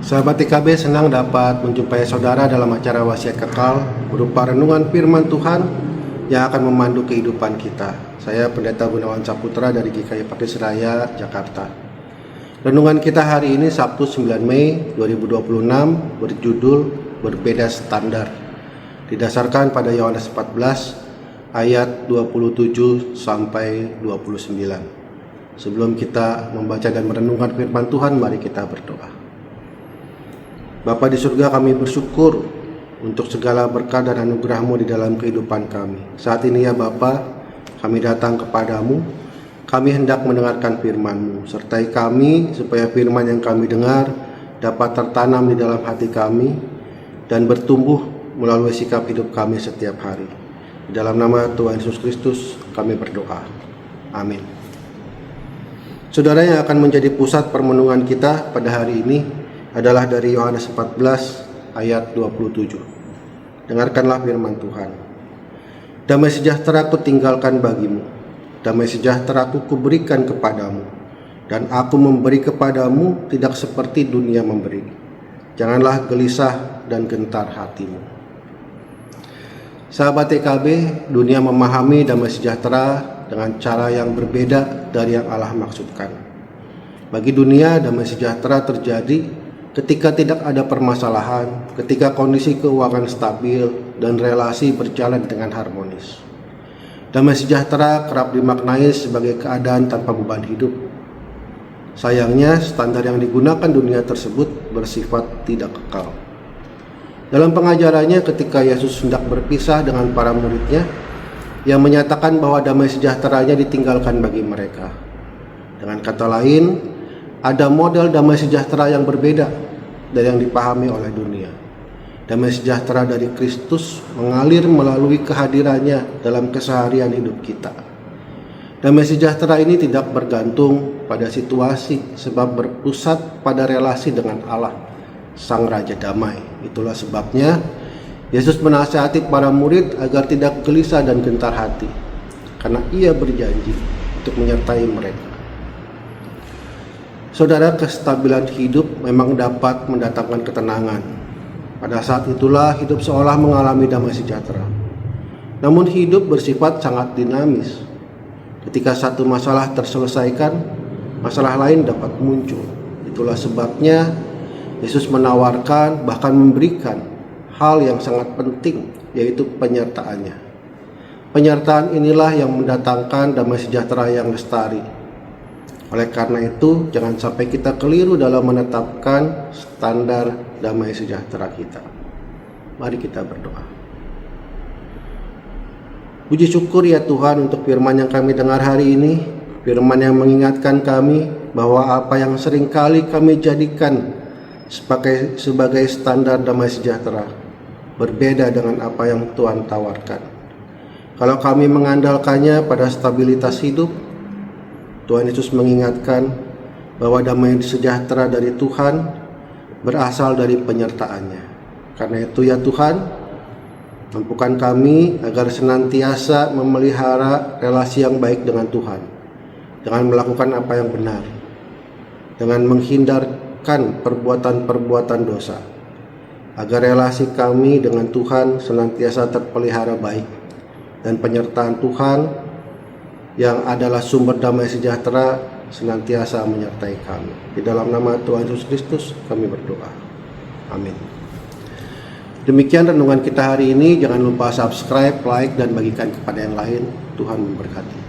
Sahabat TKB, senang dapat menjumpai saudara dalam acara Wasiat Kekal berupa renungan firman Tuhan yang akan memandu kehidupan kita. Saya Pendeta Gunawan Saputra dari GKI Pakis Raya, Jakarta. Renungan kita hari ini Sabtu 9 Mei 2026 berjudul Berbeda Standar. Didasarkan pada Yohanes 14 ayat 27 sampai 29. Sebelum kita membaca dan merenungkan firman Tuhan, mari kita berdoa. Bapa di surga, kami bersyukur untuk segala berkat dan anugerah-Mu di dalam kehidupan kami. Saat ini ya Bapa, kami datang kepadamu, kami hendak mendengarkan firman-Mu. Sertai kami supaya firman yang kami dengar dapat tertanam di dalam hati kami dan bertumbuh melalui sikap hidup kami setiap hari. Di dalam nama Tuhan Yesus Kristus kami berdoa. Amin. Saudara, yang akan menjadi pusat permenungan kita pada hari ini adalah dari Yohanes 14 ayat 27. Dengarkanlah firman Tuhan. Damai sejahtera ku tinggalkan bagimu, damai sejahtera ku kuberikan kepadamu, dan aku memberi kepadamu tidak seperti dunia memberi. Janganlah gelisah dan gentar hatimu. Sahabat TKB, dunia memahami damai sejahtera dengan cara yang berbeda dari yang Allah maksudkan. Bagi dunia, damai sejahtera terjadi ketika tidak ada permasalahan, ketika kondisi keuangan stabil dan relasi berjalan dengan harmonis. Damai sejahtera kerap dimaknai sebagai keadaan tanpa beban hidup. Sayangnya, standar yang digunakan dunia tersebut bersifat tidak kekal. Dalam pengajarannya ketika Yesus hendak berpisah dengan para muridnya, yang menyatakan bahwa damai sejahteranya ditinggalkan bagi mereka. Dengan kata lain, ada model damai sejahtera yang berbeda dari yang dipahami oleh dunia. Damai sejahtera dari Kristus mengalir melalui kehadirannya dalam keseharian hidup kita. Damai sejahtera ini tidak bergantung pada situasi, sebab berpusat pada relasi dengan Allah, Sang Raja Damai. Itulah sebabnya Yesus menasihati para murid agar tidak gelisah dan gentar hati, karena Ia berjanji untuk menyertai mereka. Saudara, kestabilan hidup memang dapat mendatangkan ketenangan. Pada saat itulah hidup seolah mengalami damai sejahtera. Namun hidup bersifat sangat dinamis. Ketika satu masalah terselesaikan, masalah lain dapat muncul. Itulah sebabnya Yesus menawarkan, bahkan memberikan hal yang sangat penting, yaitu penyertaannya. Penyertaan inilah yang mendatangkan damai sejahtera yang lestari. Oleh karena itu, jangan sampai kita keliru dalam menetapkan standar damai sejahtera kita. Mari kita berdoa. Puji syukur ya Tuhan untuk firman yang kami dengar hari ini. Firman yang mengingatkan kami bahwa apa yang seringkali kami jadikan sebagai standar damai sejahtera berbeda dengan apa yang Tuhan tawarkan. Kalau kami mengandalkannya pada stabilitas hidup, Tuhan Yesus mengingatkan bahwa damai sejahtera dari Tuhan berasal dari penyertaannya. Karena itu ya Tuhan, mampukan kami agar senantiasa memelihara relasi yang baik dengan Tuhan, dengan melakukan apa yang benar, dengan menghindarkan perbuatan-perbuatan dosa, agar relasi kami dengan Tuhan senantiasa terpelihara baik, dan penyertaan Tuhan yang adalah sumber damai sejahtera senantiasa menyertai kami. Di dalam nama Tuhan Yesus Kristus kami berdoa. Amin. Demikian renungan kita hari ini. Jangan lupa subscribe, like, dan bagikan kepada yang lain. Tuhan memberkati.